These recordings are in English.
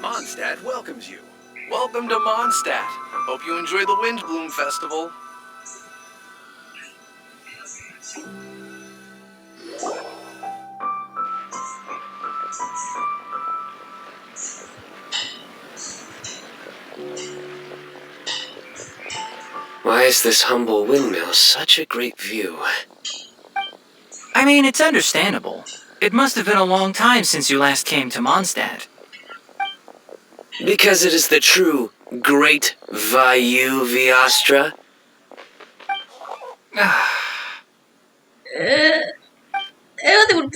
Mondstadt welcomes you. Welcome to Mondstadt. Hope you enjoy the Windbloom Festival. Why is this humble windmill such a great view? I mean, it's understandable. It must have been a long time since you last came to Mondstadt. Because it is the true Great Vayu Viastra?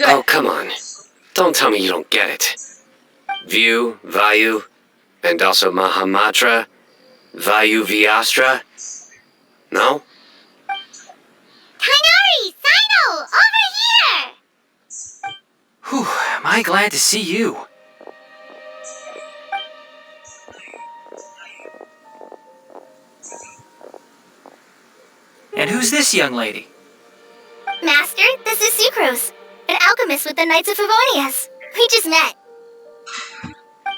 Oh, come on. Don't tell me you don't get it. View, Vayu, and also Mahamatra, Vayu Viastra? No? Tainari! Sino! Over here! Whew, am I glad to see you. And who's this young lady? Master, this is Sucrose, an alchemist with the Knights of Favonius. We just met.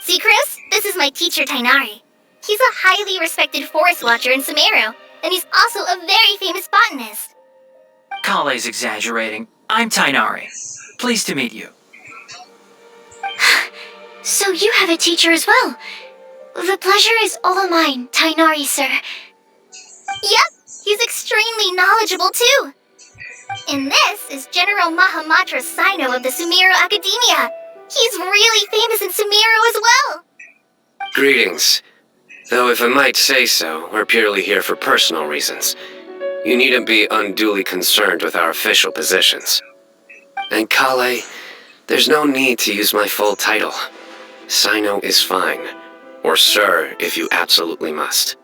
Sucrose, this is my teacher Tainari. He's a highly respected forest watcher in Sumeru, and he's also a very famous botanist. Kale's exaggerating. I'm Tainari. Pleased to meet you. So you have a teacher as well. The pleasure is all mine, Tainari, sir. Yep, he's extremely knowledgeable too. And this is General Mahamatra Sino of the Sumeru Academia. He's really famous in Sumeru as well. Greetings. Though if I might say so, we're purely here for personal reasons. You needn't be unduly concerned with our official positions. And Kale, there's no need to use my full title. Sino is fine. Or sir, if you absolutely must.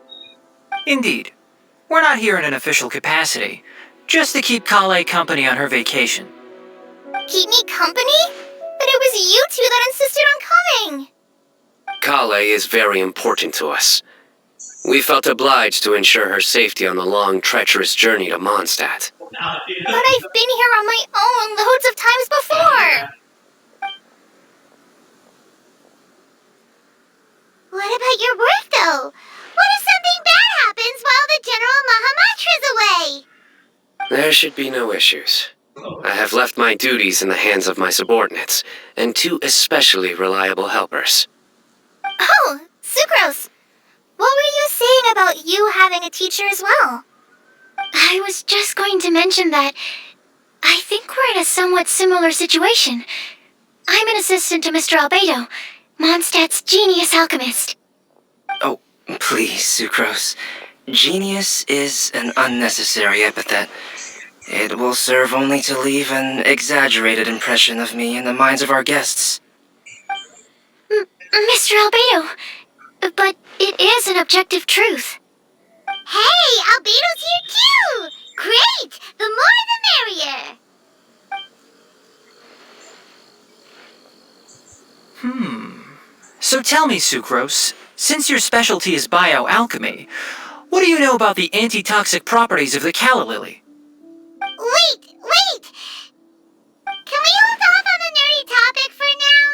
Indeed. We're not here in an official capacity, just to keep Kale company on her vacation. Keep me company? But it was you two that insisted on coming. Kale is very important to us. We felt obliged to ensure her safety on the long, treacherous journey to Mondstadt. But I've been here on my own loads of times before. What about your work, though? What if something bad happens while the General Mahamatra's away? There should be no issues. I have left my duties in the hands of my subordinates, and two especially reliable helpers. Oh, Sucrose. What were you saying about you having a teacher as well? I was just going to mention that I think we're in a somewhat similar situation. I'm an assistant to Mr. Albedo, Mondstadt's genius alchemist. Oh, please, Sucrose. Genius is an unnecessary epithet. It will serve only to leave an exaggerated impression of me in the minds of our guests. Mr. Albedo, but it is an objective truth. Hey, Albedo's here too! Great! The more the merrier! So tell me, Sucrose, since your specialty is bioalchemy, what do you know about the antitoxic properties of the calla lily? Wait! Can we hold off on the nerdy topic for now?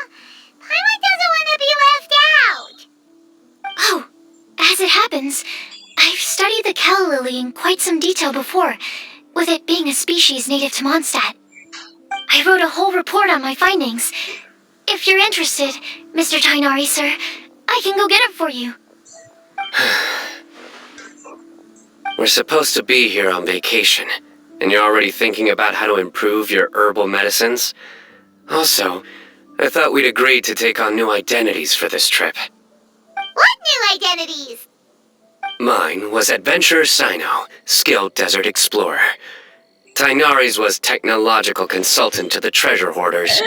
Paimon doesn't want to be left out! Oh, as it happens, I've studied the calla lily in quite some detail before, with it being a species native to Mondstadt. I wrote a whole report on my findings. If you're interested, Mr. Tainari, sir, I can go get it for you. We're supposed to be here on vacation, and you're already thinking about how to improve your herbal medicines? Also, I thought we'd agreed to take on new identities for this trip. What new identities? Mine was Adventurer Sino, skilled desert explorer. Tainari's was technological consultant to the treasure hoarders.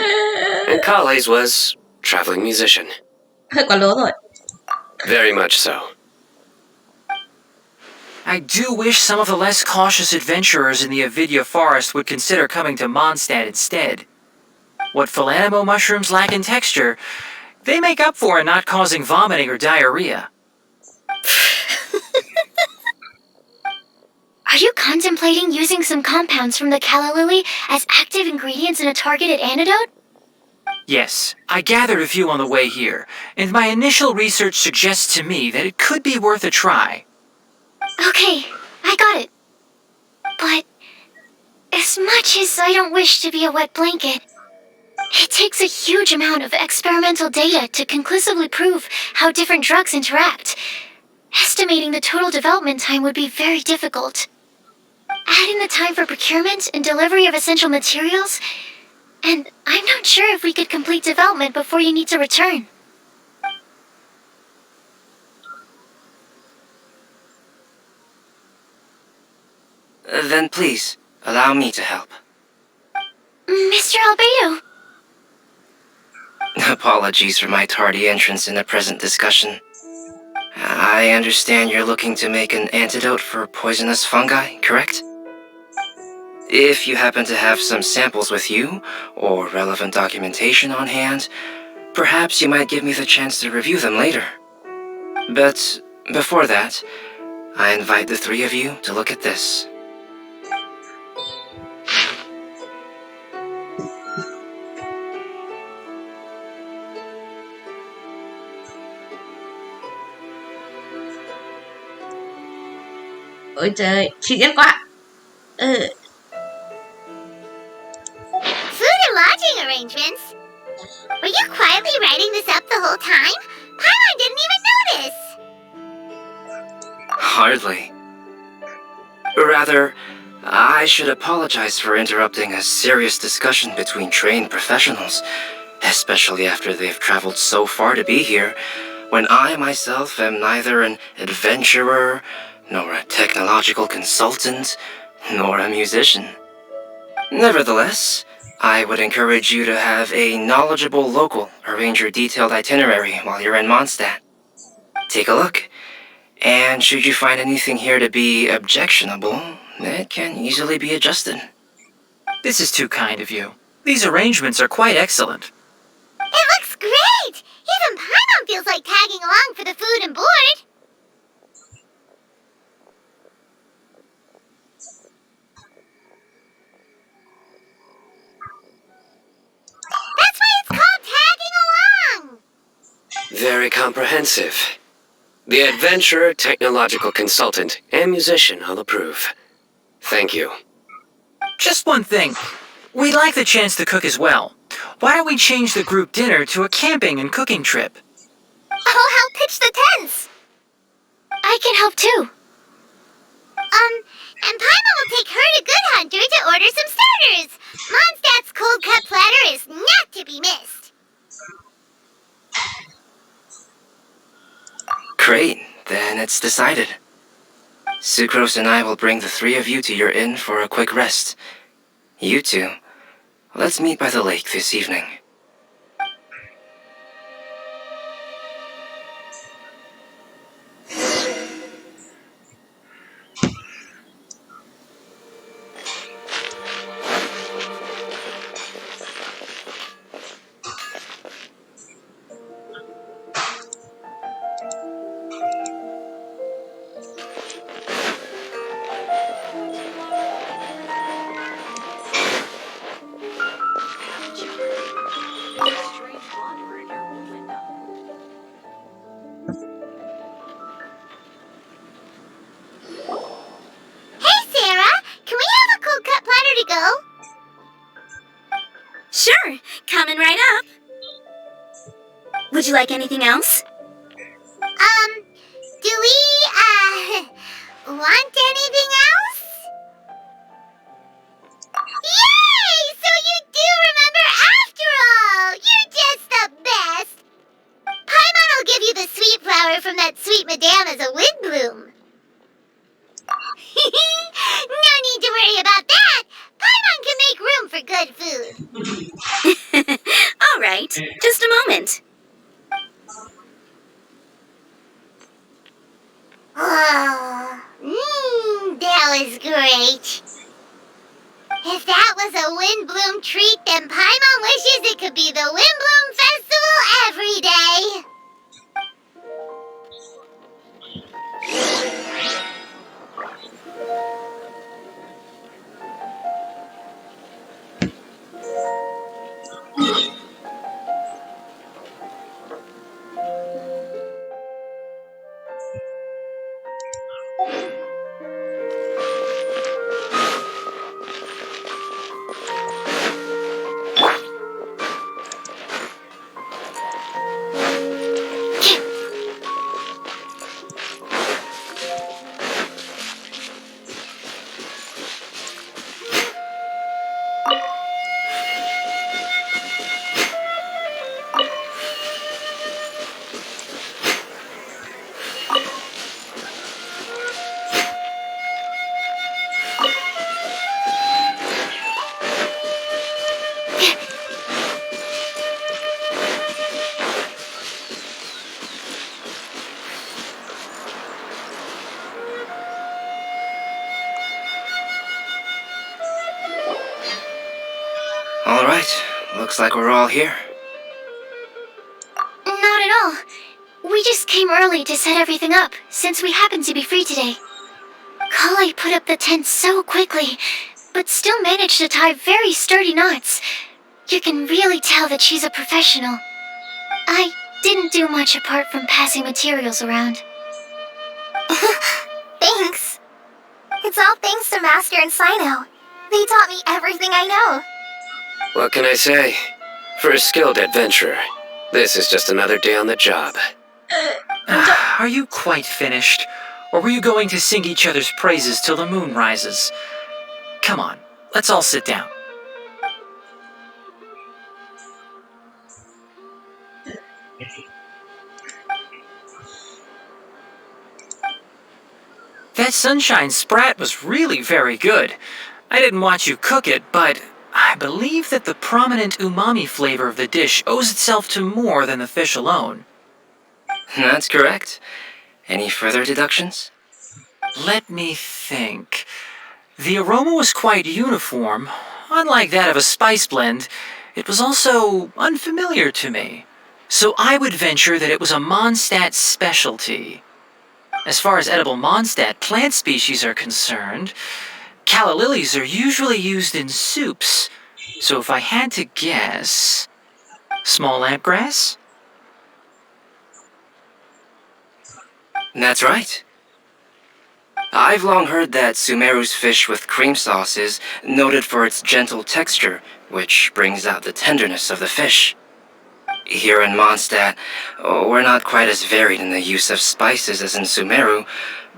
And Kale's was traveling musician. Very much so. I do wish some of the less cautious adventurers in the Avidya forest would consider coming to Mondstadt instead. What Philanimo mushrooms lack in texture, they make up for in not causing vomiting or diarrhea. Are you contemplating using some compounds from the calla lily as active ingredients in a targeted antidote? Yes, I gathered a few on the way here, and my initial research suggests to me that it could be worth a try. Okay, I got it. But as much as I don't wish to be a wet blanket, it takes a huge amount of experimental data to conclusively prove how different drugs interact. Estimating the total development time would be very difficult. Add in the time for procurement and delivery of essential materials, and I'm not sure if we could complete development before you need to return. Then please, allow me to help. Mr. Albedo, Apologies for my tardy entrance in the present discussion. I understand you're looking to make an antidote for poisonous fungi, correct? If you happen to have some samples with you, or relevant documentation on hand, perhaps you might give me the chance to review them later. But before that, I invite the three of you to look at this. Ôi trời, chị ghét quá. food and lodging arrangements? Were you quietly writing this up the whole time? Paimon didn't even notice! Hardly. Rather, I should apologize for interrupting a serious discussion between trained professionals, especially after they've traveled so far to be here, when I myself am neither an adventurer, nor a technological consultant, nor a musician. Nevertheless, I would encourage you to have a knowledgeable local arrange your detailed itinerary while you're in Mondstadt. Take a look, and should you find anything here to be objectionable, it can easily be adjusted. This is too kind of you. These arrangements are quite excellent. It looks great! Even Paimon feels like tagging along for the food and board. That's why it's called tagging along! Very comprehensive. The adventurer, technological consultant, and musician all approve. Thank you. Just one thing. We'd like the chance to cook as well. Why don't we change the group dinner to a camping and cooking trip? I'll help pitch the tents. I can help too. And Paimon will take her to Good Hunter to order some starters. Mondstadt's cold cut platter is not to be missed. Great, then it's decided. Sucrose and I will bring the three of you to your inn for a quick rest. You two, let's meet by the lake this evening. Hey, Sarah! Can we have a cold cut platter to go? Sure, coming right up. Would you like anything else? Do we, want anything else? Yay! So you do remember after all! You're just the best! Paimon will give you the sweet flower from that sweet madame as a wind bloom. No need to worry about that! Paimon can make room for good food. All right, just a moment. Oh, that was great. If that was a Windbloom treat, then Paimon wishes it could be the Windbloom Festival every day. looks like we're all here. Not at all. We just came early to set everything up, since we happen to be free today. Kale put up the tent so quickly, but still managed to tie very sturdy knots. You can really tell that she's a professional. I didn't do much apart from passing materials around. Thanks. It's all thanks to Master and Sino. They taught me everything I know. What can I say? For a skilled adventurer, this is just another day on the job. Are you quite finished? Or were you going to sing each other's praises till the moon rises? Come on, let's all sit down. That sunshine sprat was really very good. I didn't watch you cook it, but I believe that the prominent umami flavor of the dish owes itself to more than the fish alone. That's correct. Any further deductions? Let me think. The aroma was quite uniform. Unlike that of a spice blend, it was also unfamiliar to me. So I would venture that it was a Mondstadt specialty. As far as edible Mondstadt plant species are concerned, calla lilies are usually used in soups. So if I had to guess... small lampgrass? That's right. I've long heard that Sumeru's fish with cream sauce is noted for its gentle texture, which brings out the tenderness of the fish. Here in Mondstadt, we're not quite as varied in the use of spices as in Sumeru,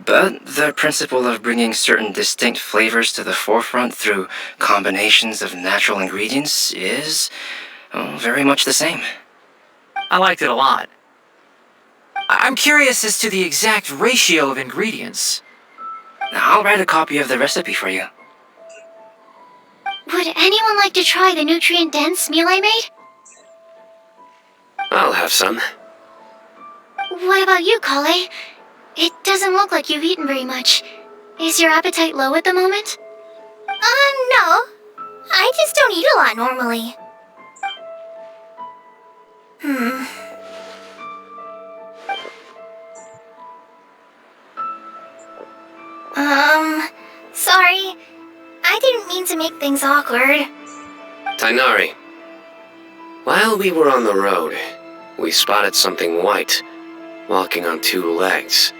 but the principle of bringing certain distinct flavors to the forefront through combinations of natural ingredients is very much the same. I liked it a lot. I'm curious as to the exact ratio of ingredients. I'll write a copy of the recipe for you. Would anyone like to try the nutrient-dense meal I made? I'll have some. What about you, Kale? It doesn't look like you've eaten very much. Is your appetite low at the moment? No. I just don't eat a lot normally. Sorry. I didn't mean to make things awkward. Tainari. While we were on the road, we spotted something white, walking on two legs.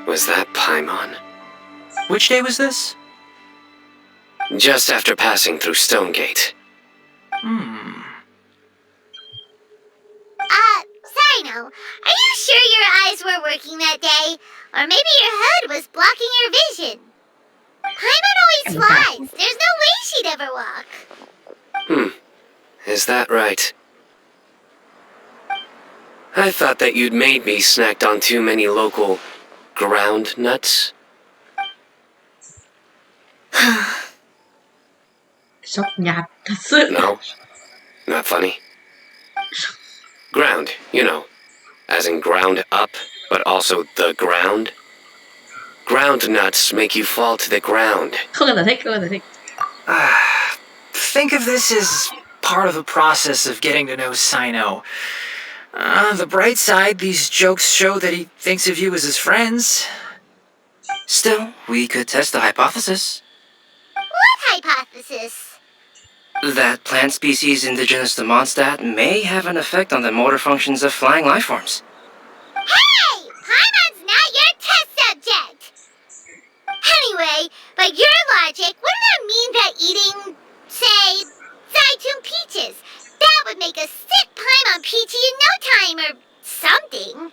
Was that Paimon? Which day was this? Just after passing through Stonegate. Sino, are you sure your eyes were working that day? Or maybe your hood was blocking your vision? Paimon always flies. There's no way she'd ever walk. Is that right? I thought that you'd made me snacked on too many local ground nuts. Sốc nhạt thật sự. No, not funny. Ground, you know, as in ground up, but also the ground. Ground nuts make you fall to the ground. Không cần giải thích, không cần giải thích. Think of this as part of the process of getting to know Sino. The bright side, these jokes show that he thinks of you as his friends. Still, we could test the hypothesis. What hypothesis? That plant species indigenous to Mondstadt may have an effect on the motor functions of flying lifeforms. Hey! Paimon's not your test subject! Anyway, by your logic, wouldn't that mean that eating, say, Zaitun peaches, that would make a sick Paimon peachy in no time or something?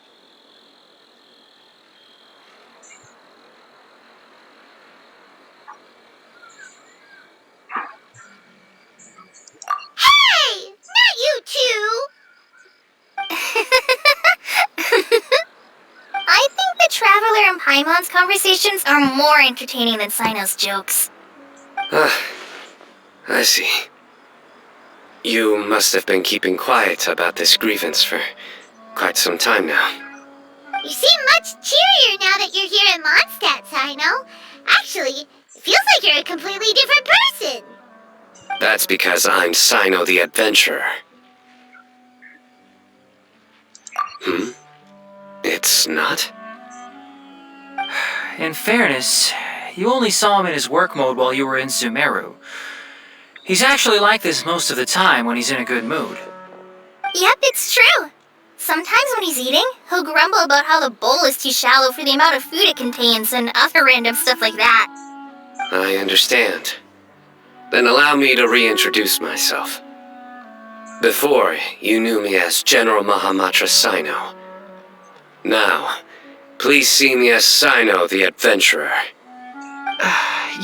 Hey! Not you two! I think the Traveler and Paimon's conversations are more entertaining than Sino's jokes. I see. You must have been keeping quiet about this grievance for quite some time now. You seem much cheerier now that you're here in Mondstadt, Sino. Actually, it feels like you're a completely different person. That's because I'm Sino the Adventurer. It's not? In fairness, you only saw him in his work mode while you were in Sumeru. He's actually like this most of the time when he's in a good mood. Yep, it's true. Sometimes when he's eating, he'll grumble about how the bowl is too shallow for the amount of food it contains and other random stuff like that. I understand. Then allow me to reintroduce myself. Before, you knew me as General Mahamatra Sino. Now, please see me as Sino the Adventurer.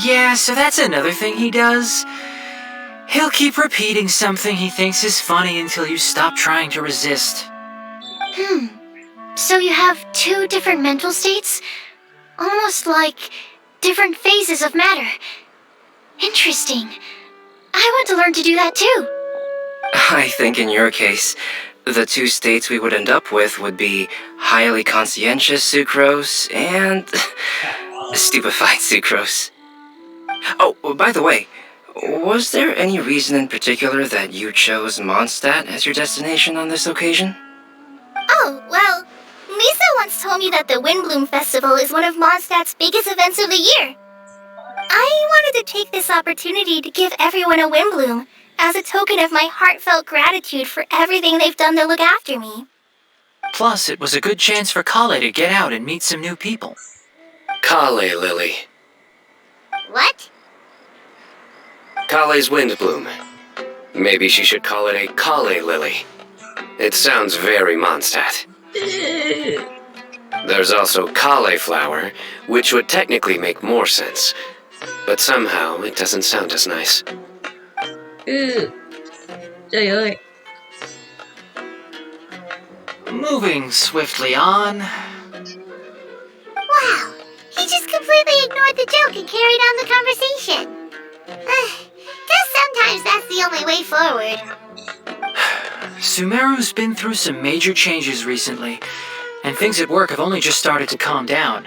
Yeah, so that's another thing he does. He'll keep repeating something he thinks is funny until you stop trying to resist. So you have two different mental states? Almost like different phases of matter. Interesting. I want to learn to do that too. I think in your case, the two states we would end up with would be highly conscientious sucrose and stupefied sucrose. Oh, by the way, was there any reason in particular that you chose Mondstadt as your destination on this occasion? Oh, well, Lisa once told me that the Windbloom Festival is one of Mondstadt's biggest events of the year. I wanted to take this opportunity to give everyone a Windbloom as a token of my heartfelt gratitude for everything they've done to look after me. Plus, it was a good chance for Kale to get out and meet some new people. Kale Lily. What? Kale's Windbloom. Maybe she should call it a Kale Lily. It sounds very Mondstadt. There's also cauliflower, which would technically make more sense. But somehow, it doesn't sound as nice. Trời ơi. Moving swiftly on. Wow, he just completely ignored the joke and carried on the conversation. Guess sometimes that's the only way forward. Sumeru's been through some major changes recently, and things at work have only just started to calm down.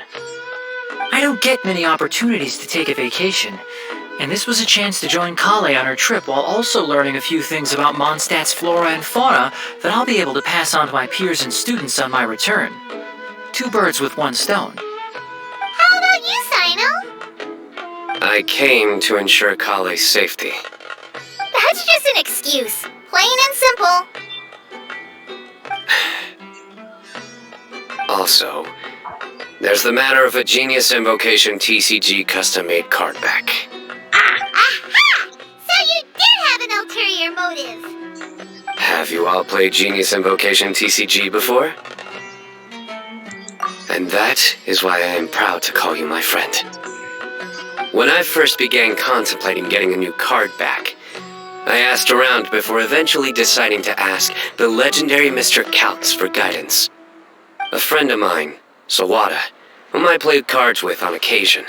I don't get many opportunities to take a vacation, and this was a chance to join Kale on her trip while also learning a few things about Mondstadt's flora and fauna that I'll be able to pass on to my peers and students on my return. Two birds with one stone. How about you, Sino? I came to ensure Kale's safety. That's just an excuse. Plain and simple. Also, there's the matter of a Genius Invocation TCG custom-made card back. Aha! So you did have an ulterior motive. Have you all played Genius Invocation TCG before? And that is why I am proud to call you my friend. When I first began contemplating getting a new card back, I asked around before eventually deciding to ask the legendary Mr. Calx for guidance. A friend of mine, Sawada, whom I played cards with on occasion,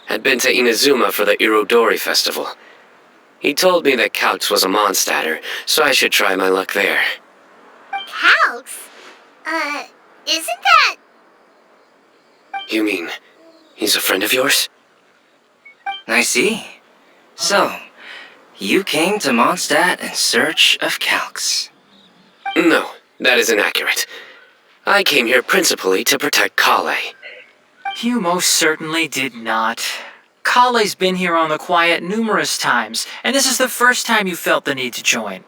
had been to Inazuma for the Irodori festival. He told me that Calx was a Mondstadter, so I should try my luck there. Calx? Isn't that... You mean, he's a friend of yours? I see. So, you came to Mondstadt in search of Calx. No, that is inaccurate. I came here principally to protect Kale. You most certainly did not. Kale's been here on the quiet numerous times, and this is the first time you felt the need to join.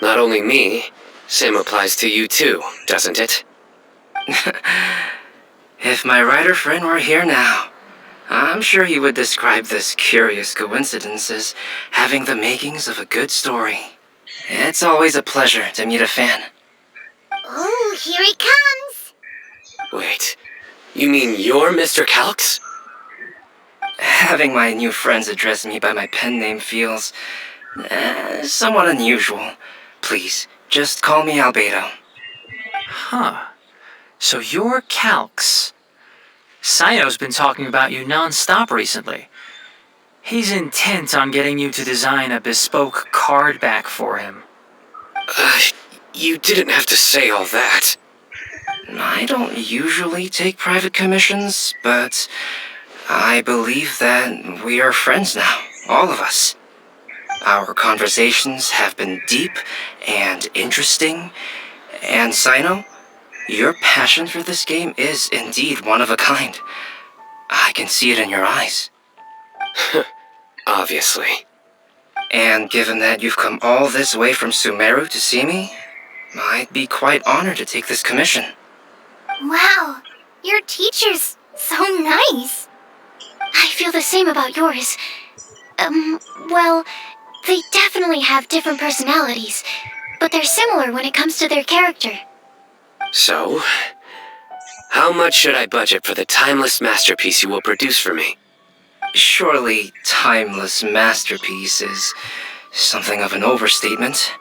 Not only me, same applies to you too, doesn't it? If my writer friend were here now, I'm sure he would describe this curious coincidence as having the makings of a good story. It's always a pleasure to meet a fan. Oh, here he comes. Wait, you mean you're Mr. Calx? Having my new friends address me by my pen name feels somewhat unusual. Please, just call me Albedo. Huh. So you're Calx. Sino's been talking about you non-stop recently. He's intent on getting you to design a bespoke card back for him. You didn't have to say all that. I don't usually take private commissions, but I believe that we are friends now, all of us. Our conversations have been deep and interesting. And Sino, your passion for this game is indeed one of a kind. I can see it in your eyes. Obviously. And given that you've come all this way from Sumeru to see me, I'd be quite honored to take this commission. Wow, your teacher's so nice. I feel the same about yours. Well, they definitely have different personalities, but they're similar when it comes to their character. So, how much should I budget for the timeless masterpiece you will produce for me? Surely, timeless masterpiece is something of an overstatement.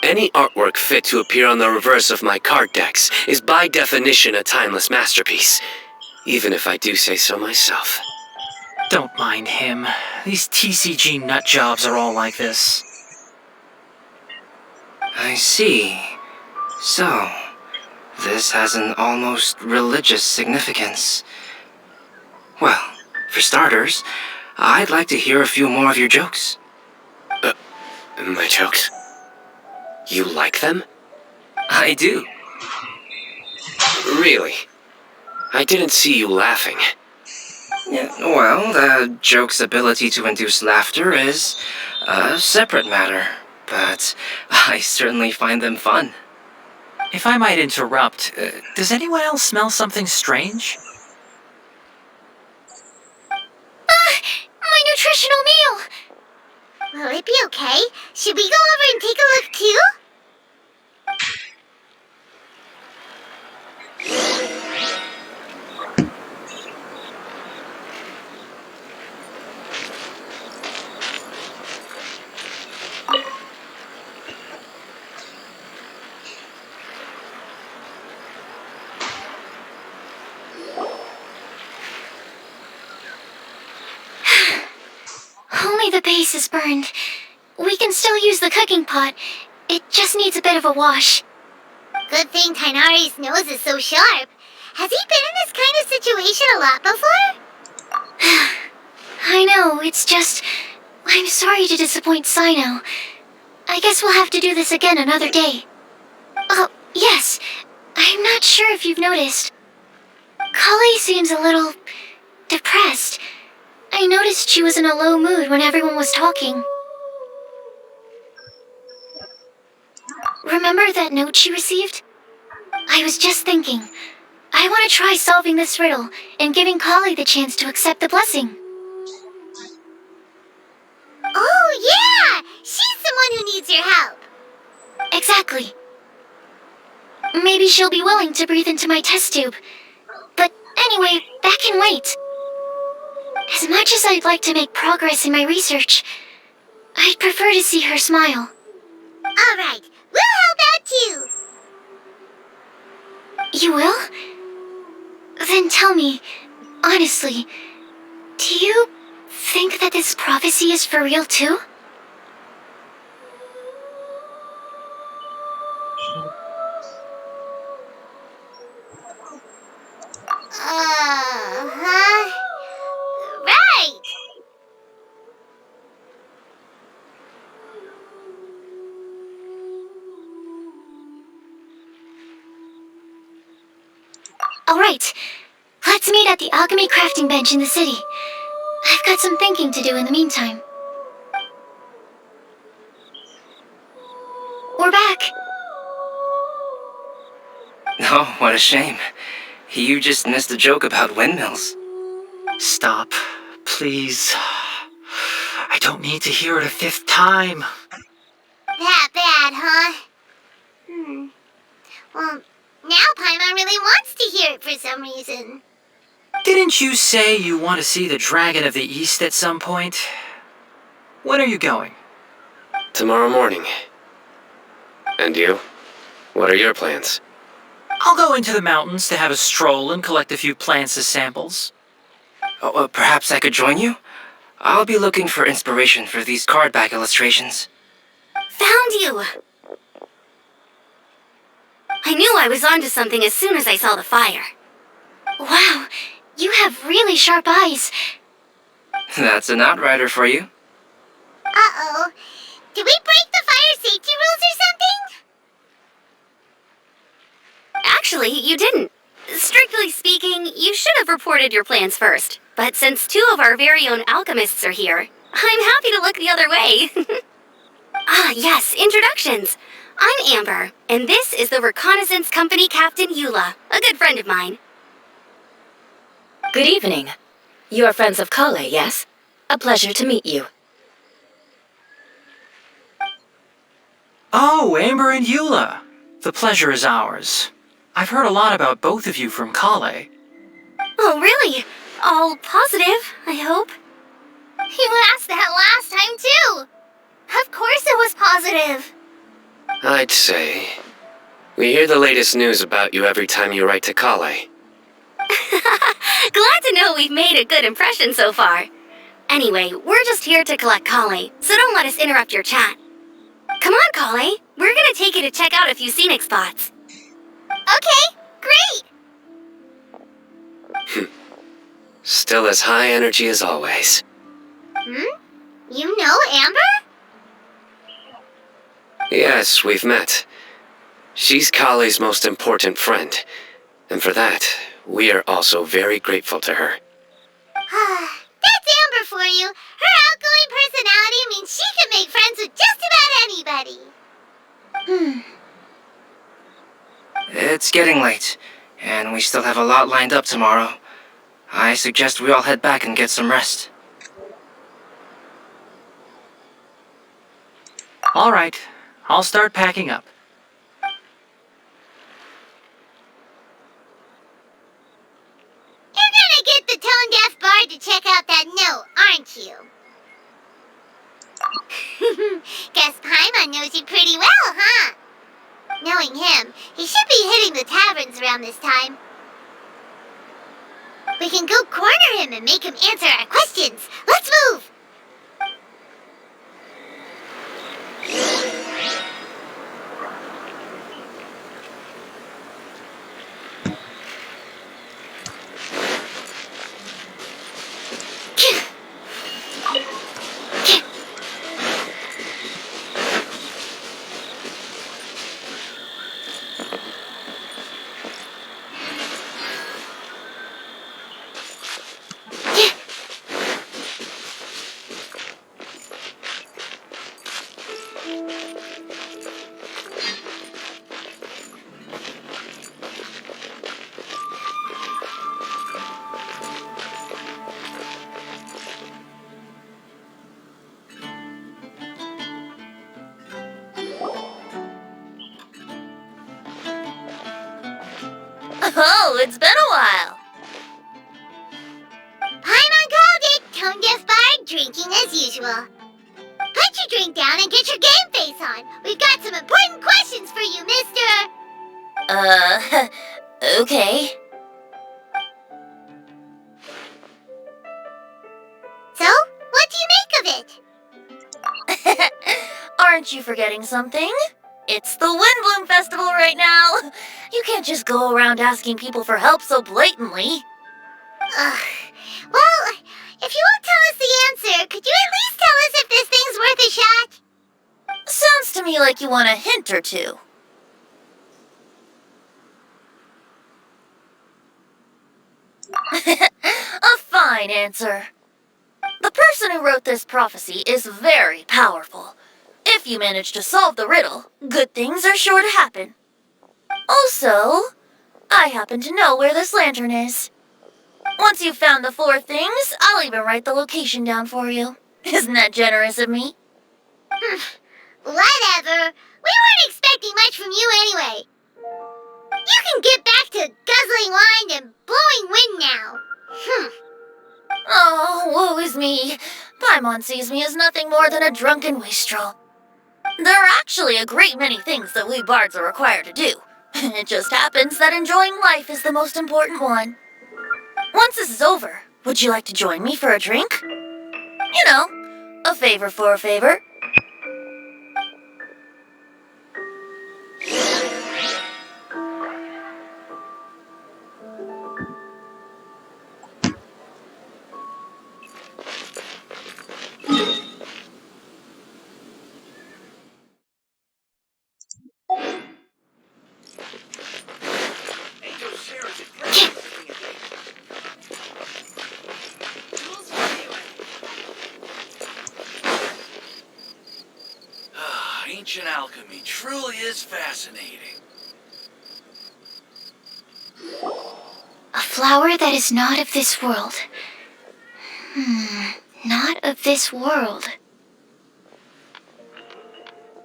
Any artwork fit to appear on the reverse of my card decks is by definition a timeless masterpiece, even if I do say so myself. Don't mind him. These TCG nutjobs are all like this. I see. So, this has an almost religious significance. Well, for starters, I'd like to hear a few more of your jokes. My jokes? You like them? I do. Really? I didn't see you laughing. Yeah, well, the joke's ability to induce laughter is a separate matter, but I certainly find them fun. If I might interrupt, does anyone else smell something strange? My nutritional meal! Will it be okay? Should we go over and take a look too? Only the base is burned. We can still use the cooking pot. It just needs a bit of a wash. Good thing Tainari's nose is so sharp. Has he been in this kind of situation a lot before? I know, it's just... I'm sorry to disappoint Sino. I guess we'll have to do this again another day. Oh, yes. I'm not sure if you've noticed. Kale seems a little... depressed. I noticed she was in a low mood when everyone was talking. Remember that note she received? I was just thinking. I want to try solving this riddle and giving Kale the chance to accept the blessing. Oh, yeah! She's someone who needs your help. Exactly. Maybe she'll be willing to breathe into my test tube. But anyway, that can wait. As much as I'd like to make progress in my research, I'd prefer to see her smile. All right, we'll help out too. You will? Then tell me, honestly, do you think that this prophecy is for real too? Uh-huh. Right! Alright, let's meet at the alchemy crafting bench in the city. I've got some thinking to do in the meantime. We're back. Oh, what a shame. You just missed a joke about windmills. Stop, please. I don't need to hear it a fifth time. That bad, huh? Well, now Paimon really wants to hear it for some reason. Didn't you say you want to see the Dragon of the East at some point? When are you going? Tomorrow morning. And you? What are your plans? I'll go into the mountains to have a stroll and collect a few plants as samples. Oh, perhaps I could join you? I'll be looking for inspiration for these card back illustrations. Found you! I knew I was onto something as soon as I saw the fire. Wow, you have really sharp eyes. That's an outrider for you. Uh-oh. Did we break the fire safety rules or something? Actually, you didn't. Strictly speaking, you should have reported your plans first. But since two of our very own alchemists are here, I'm happy to look the other way. Ah, yes, introductions. I'm Amber, and this is the Reconnaissance Company Captain Eula, a good friend of mine. Good evening. You are friends of Kale, yes? A pleasure to meet you. Oh, Amber and Eula. The pleasure is ours. I've heard a lot about both of you from Kale. Oh, really? All positive, I hope. You asked that last time, too. Of course it was positive. I'd say. We hear the latest news about you every time you write to Kale. Glad to know we've made a good impression so far. Anyway, we're just here to collect Kale, so don't let us interrupt your chat. Come on, Kale. We're gonna take you to check out a few scenic spots. Okay, great. Still as high energy as always. You know Amber? Yes, we've met. She's Kale's most important friend. And for that, we are also very grateful to her. That's Amber for you. Her outgoing personality means she can make friends with just about anybody. It's getting late, and we still have a lot lined up tomorrow. I suggest we all head back and get some rest. All right, I'll start packing up. You're gonna get the tone-deaf bard to check out that note, aren't you? Guess Paimon knows you pretty well, huh? Knowing him, he should be hitting the taverns around this time. We can go corner him and make him answer our questions. Let's move! Oh, it's been a while. Paimon called it, tone-deaf bard, drinking as usual. Put your drink down and get your game face on. We've got some important questions for you, mister. Okay. So, what do you make of it? Aren't you forgetting something? It's the Windbloom Festival right now. You can't just go around asking people for help so blatantly. Ugh. Well, if you won't tell us the answer, could you at least tell us if this thing's worth a shot? Sounds to me like you want a hint or two. A fine answer. The person who wrote this prophecy is very powerful. If you manage to solve the riddle, good things are sure to happen. Also, I happen to know where this lantern is. Once you've found the 4 things, I'll even write the location down for you. Isn't that generous of me? Whatever. We weren't expecting much from you anyway. You can get back to guzzling wine and blowing wind now. Oh, woe is me. Paimon sees me as nothing more than a drunken wastrel. There are actually a great many things that we bards are required to do. It just happens that enjoying life is the most important one. Once this is over, would you like to join me for a drink? You know, a favor for a favor. truly is fascinating. A flower that is not of this world. Not of this world.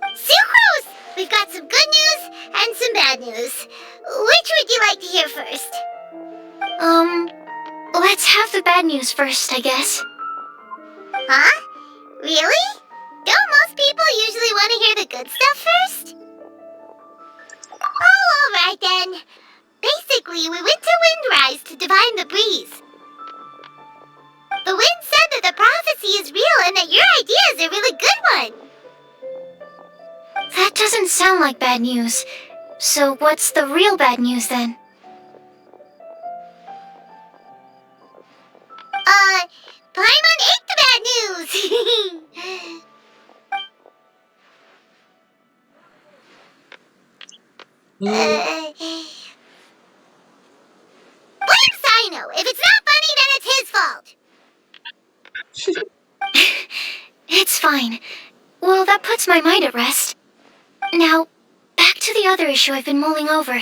Sucrose! We've got some good news and some bad news. Which would you like to hear first? Let's have the bad news first, I guess. Huh? Really? Don't most people usually want to hear the good stuff first? Oh, alright then. Basically, we went to Windrise to divine the breeze. The wind said that the prophecy is real and that your idea is a really good one. That doesn't sound like bad news. So what's the real bad news then? Paimon ate the bad news! Blame Sino! If it's not funny, then it's his fault! It's fine. Well, that puts my mind at rest. Now, back to the other issue I've been mulling over.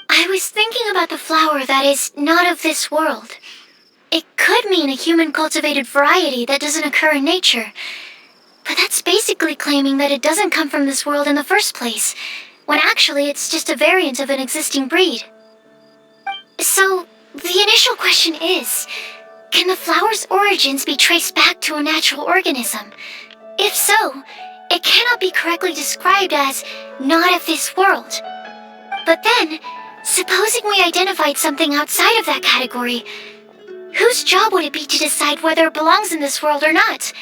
I was thinking about the flower that is not of this world. It could mean a human-cultivated variety that doesn't occur in nature. But that's basically claiming that it doesn't come from this world in the first place, when actually it's just a variant of an existing breed. So, the initial question is, can the flower's origins be traced back to a natural organism? If so, it cannot be correctly described as not of this world. But then, supposing we identified something outside of that category, whose job would it be to decide whether it belongs in this world or not?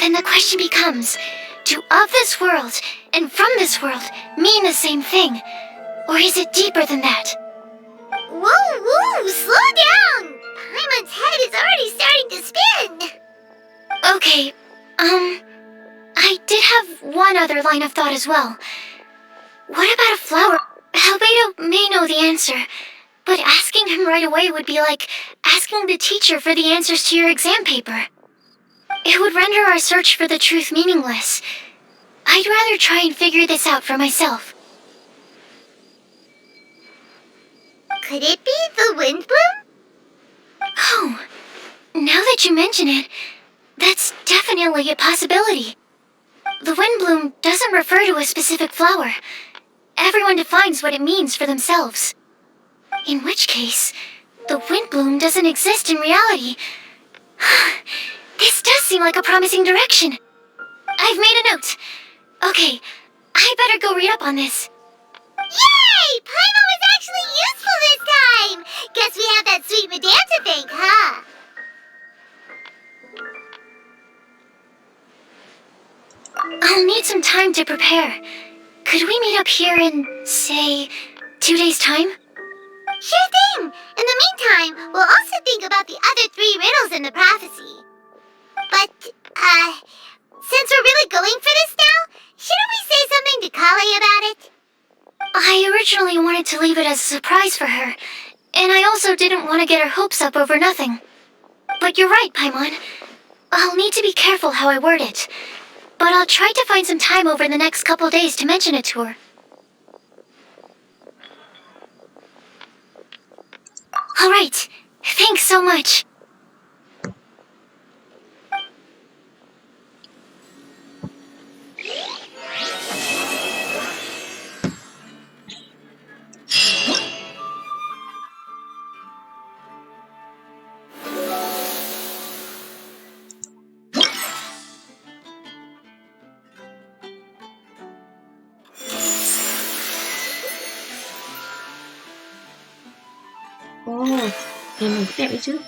Then the question becomes, do of this world and from this world mean the same thing? Or is it deeper than that? Whoa, slow down! Paimon's head is already starting to spin! Okay, I did have one other line of thought as well. What about a flower? Albedo may know the answer, but asking him right away would be like asking the teacher for the answers to your exam paper. It would render our search for the truth meaningless. I'd rather try and figure this out for myself. Could it be the wind bloom? Oh, now that you mention it, that's definitely a possibility. The wind bloom doesn't refer to a specific flower. Everyone defines what it means for themselves. In which case, the wind bloom doesn't exist in reality. This does seem like a promising direction. I've made a note. Okay, I better go read up on this. Yay! Paimon was actually useful this time! Guess we have that sweet madame to thank, huh? I'll need some time to prepare. Could we meet up here in, say, 2 days' time? Sure thing! In the meantime, we'll also think about the other 3 riddles in the prophecy. But, since we're really going for this now, shouldn't we say something to Kale about it? I originally wanted to leave it as a surprise for her, and I also didn't want to get her hopes up over nothing. But you're right, Paimon. I'll need to be careful how I word it. But I'll try to find some time over the next couple days to mention it to her. All right. Thanks so much. Ồ, em mình cũng đẹp đấy chứ.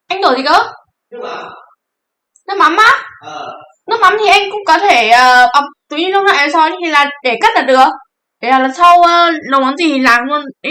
Anh đổ gì cơ? Nước mắm á? Nước mắm thì anh cũng có thể bọc túi ni lông lại rồi thì là để cất là được. Để là lần sau nấu món gì làm luôn đi.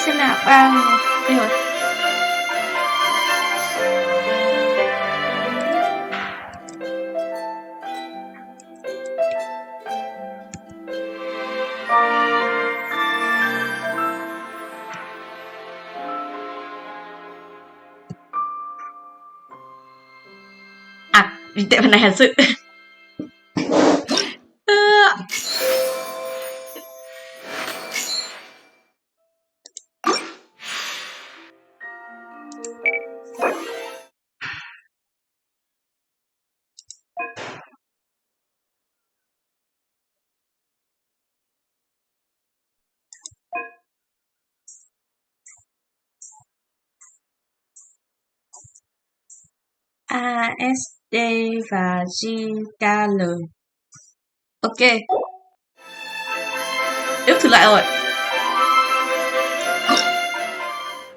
Xem nào, đây rồi. À, vì tệ phần này thật sự. A, S, D và G, K, L. Ok. Đếm thử lại rồi.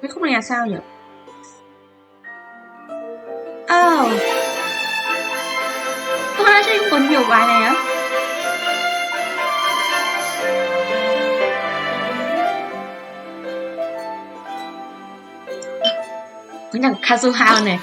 Cái khúc này là sao nhỉ? Oh. Tôi đã chơi không có nhiều bài này á. Có nhạc Kazuha này.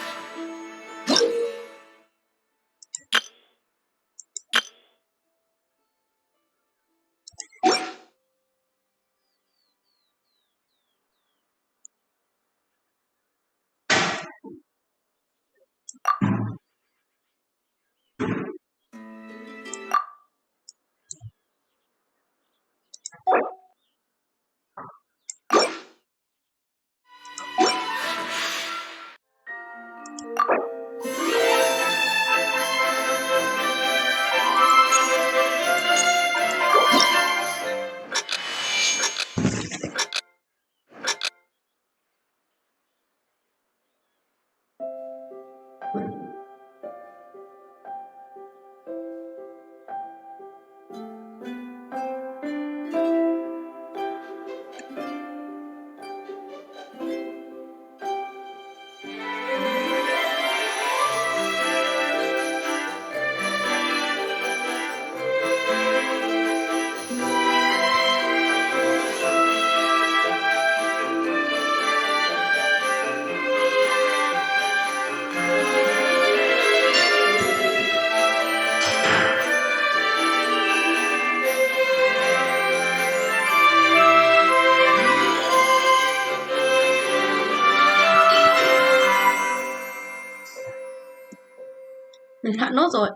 Mình hạ nốt rồi.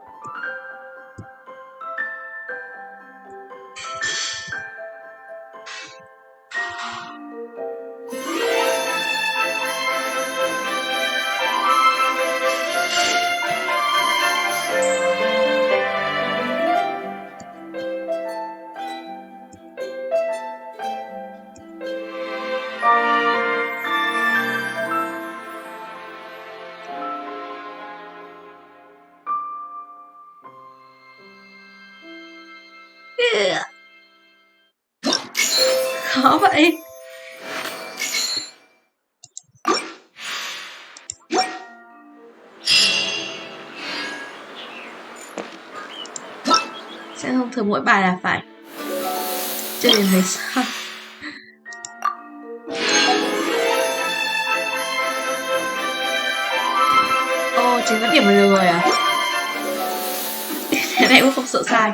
Khó vậy. Sẽ không thử mỗi bài là phải chơi đến thấy sao. Ô, chính có điểm một lừa rồi à? Thế này cũng không sợ sai.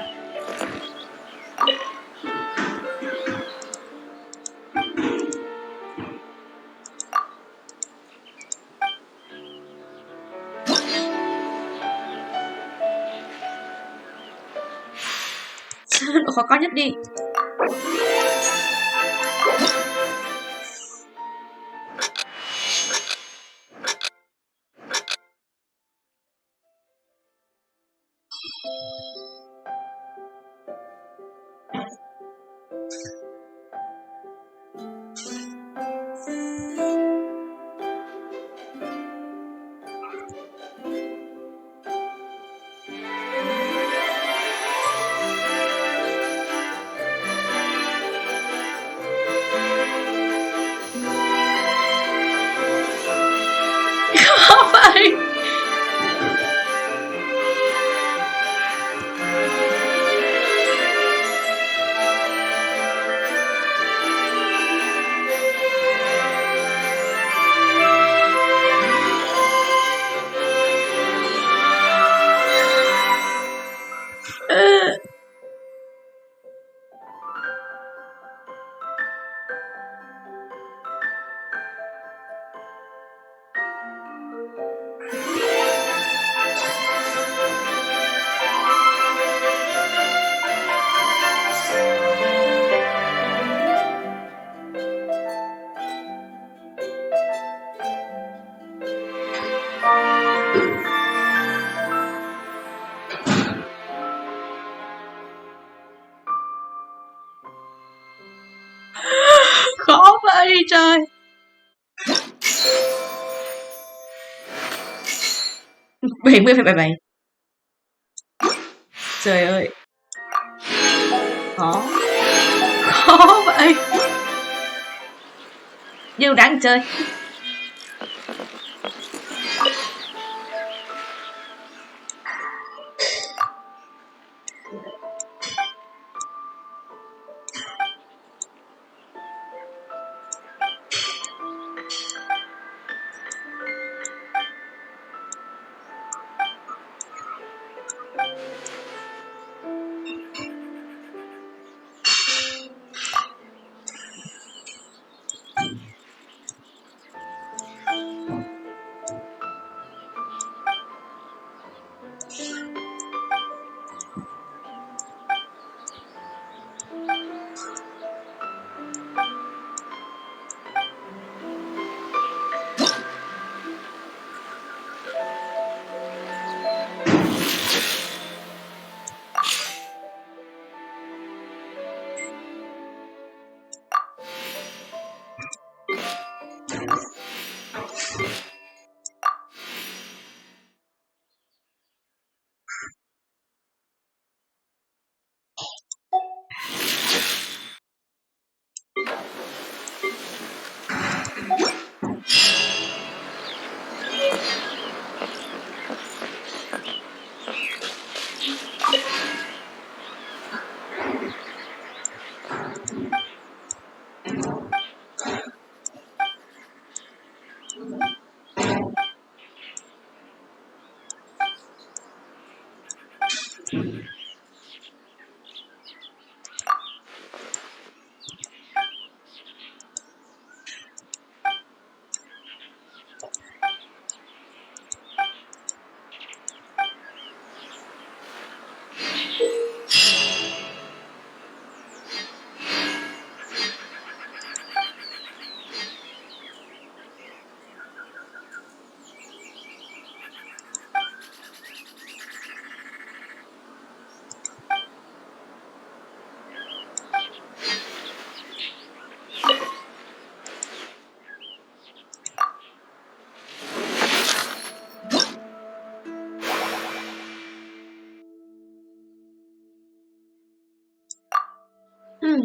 Độ khó cao nhất đi. 70,77. Trời ơi. Khó vậy. Nhưng đáng chơi.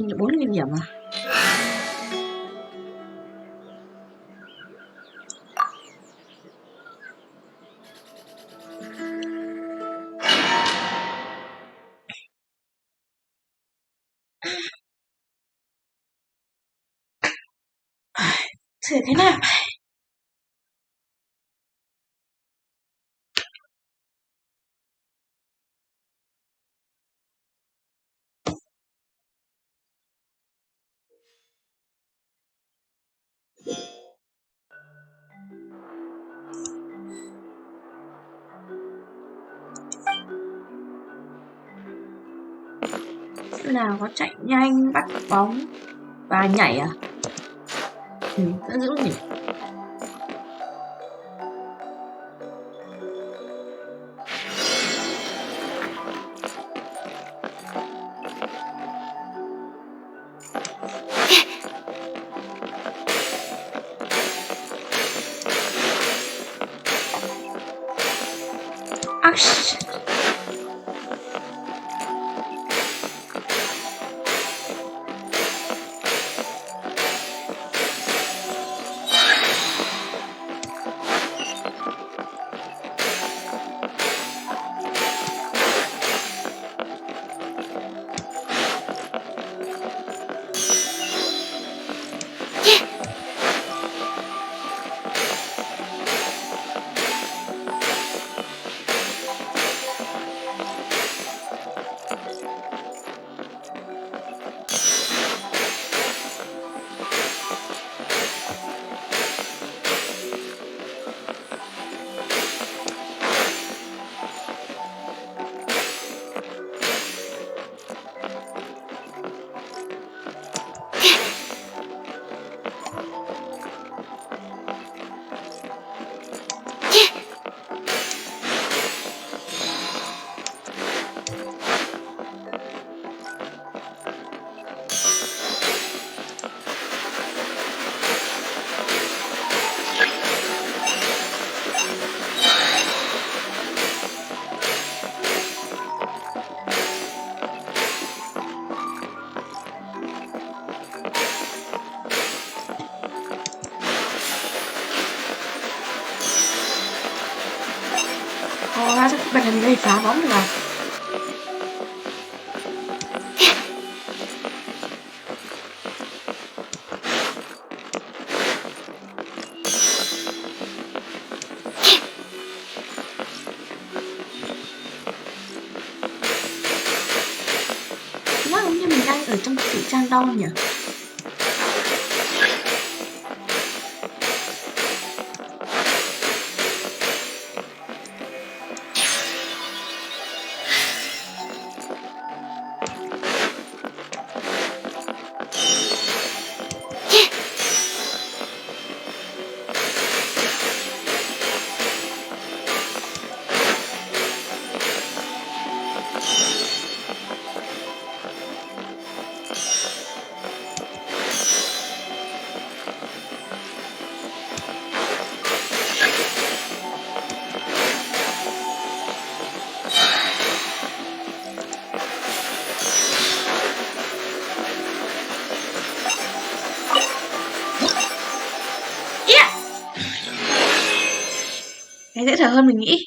Được 4.000 điểm à? Thử thế nào? Nào có chạy nhanh, bắt bóng và nhảy à? Vẫn giữ nhỉ? Action. Ra chắc bạn này đây phá bóng được à? Nó giống như mình đang ở trong thị trang đau nhỉ? Cái dễ thở hơn mình nghĩ.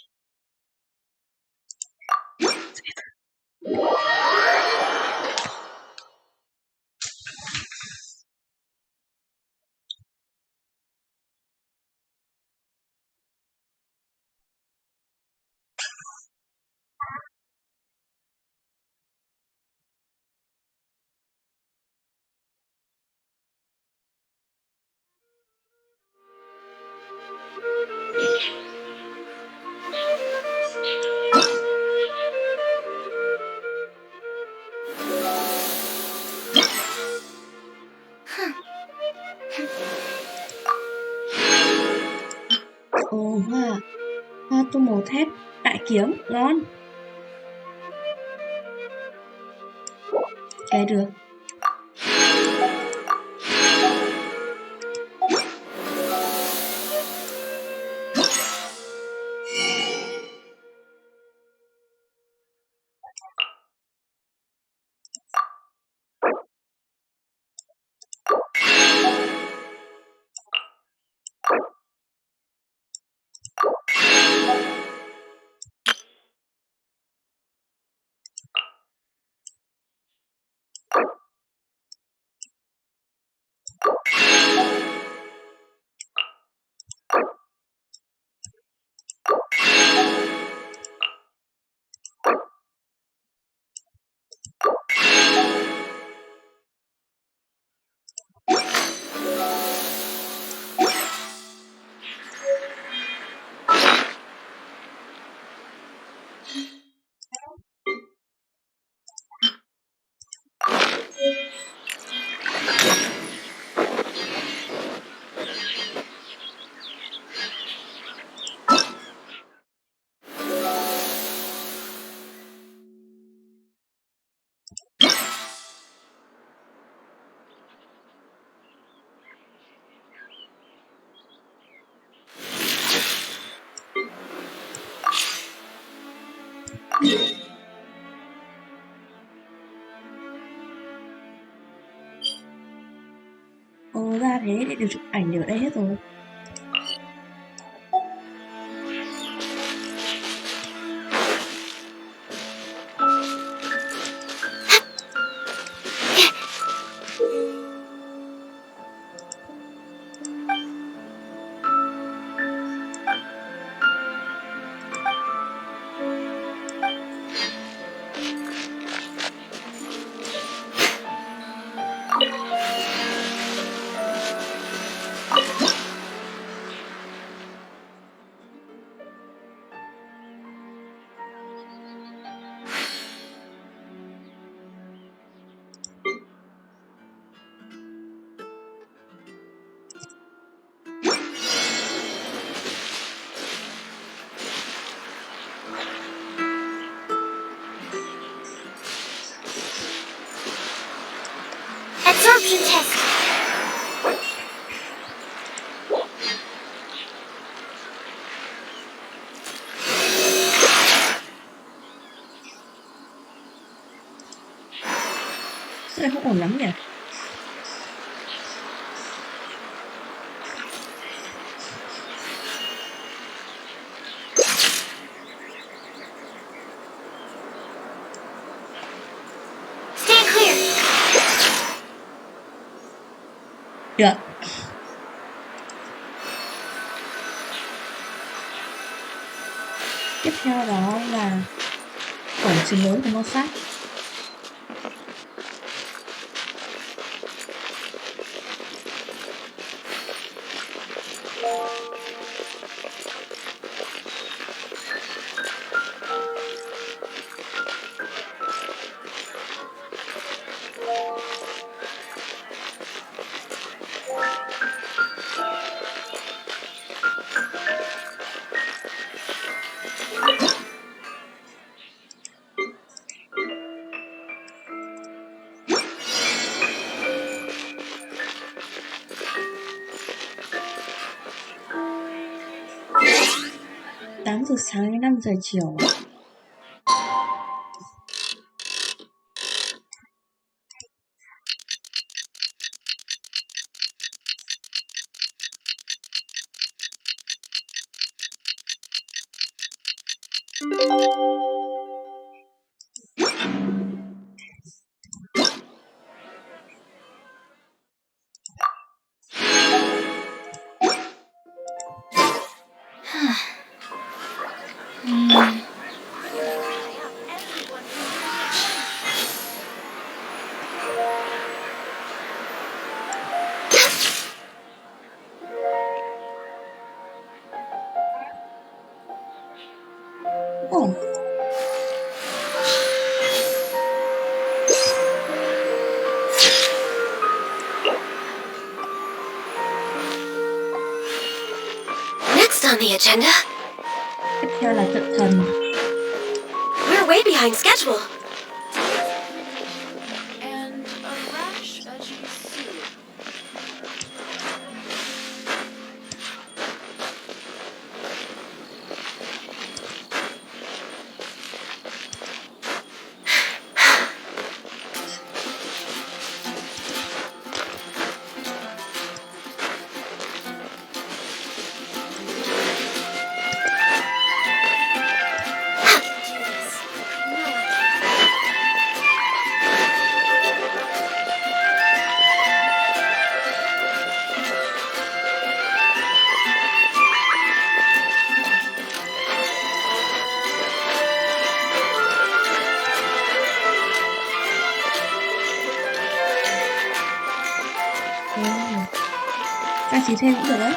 Ồ, hoa tô màu thép, đại kiếm, ngon. Cái được. Ồ, ra thế, để được chụp ảnh đều ở đây hết rồi. Absorption test. Sao không ổn lắm nhỉ? Được. Tiếp theo đó là cổng trường lớn của Mossad. Tám giờ sáng đến 5 giờ chiều. Ồ, Next on the agenda, tiếp theo là tượng thần. we're way behind schedule. And a rash veggie soup. Trang trí thêm cũng được đấy.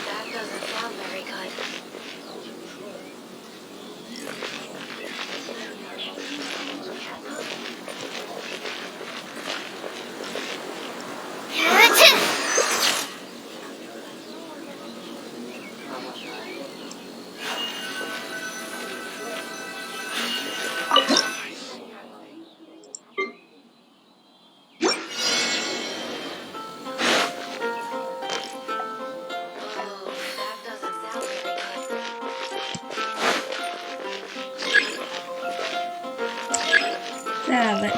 That doesn't sound very good. Oh, that doesn't sound very good. Ra là vậy.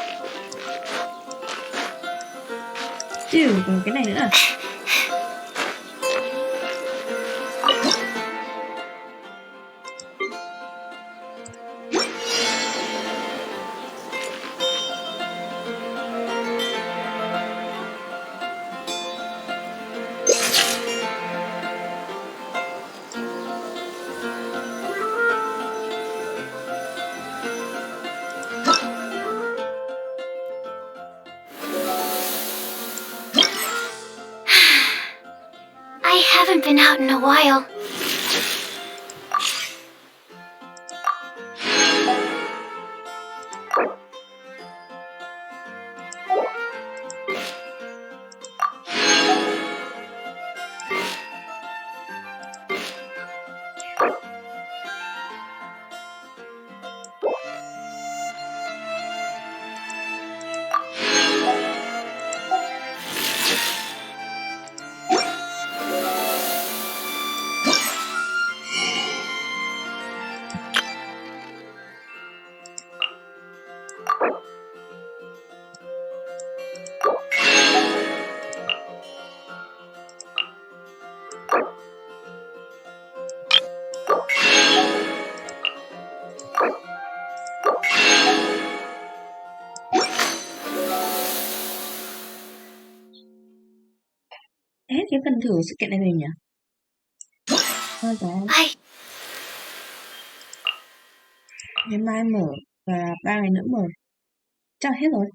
Chứ còn cái này nữa à? I haven't been out in a while. hết cái phần thưởng sự kiện này rồi nhỉ? Thôi rồi, Ai, ngày mai mở và 3 ngày nữa mở. Chắc là hết rồi.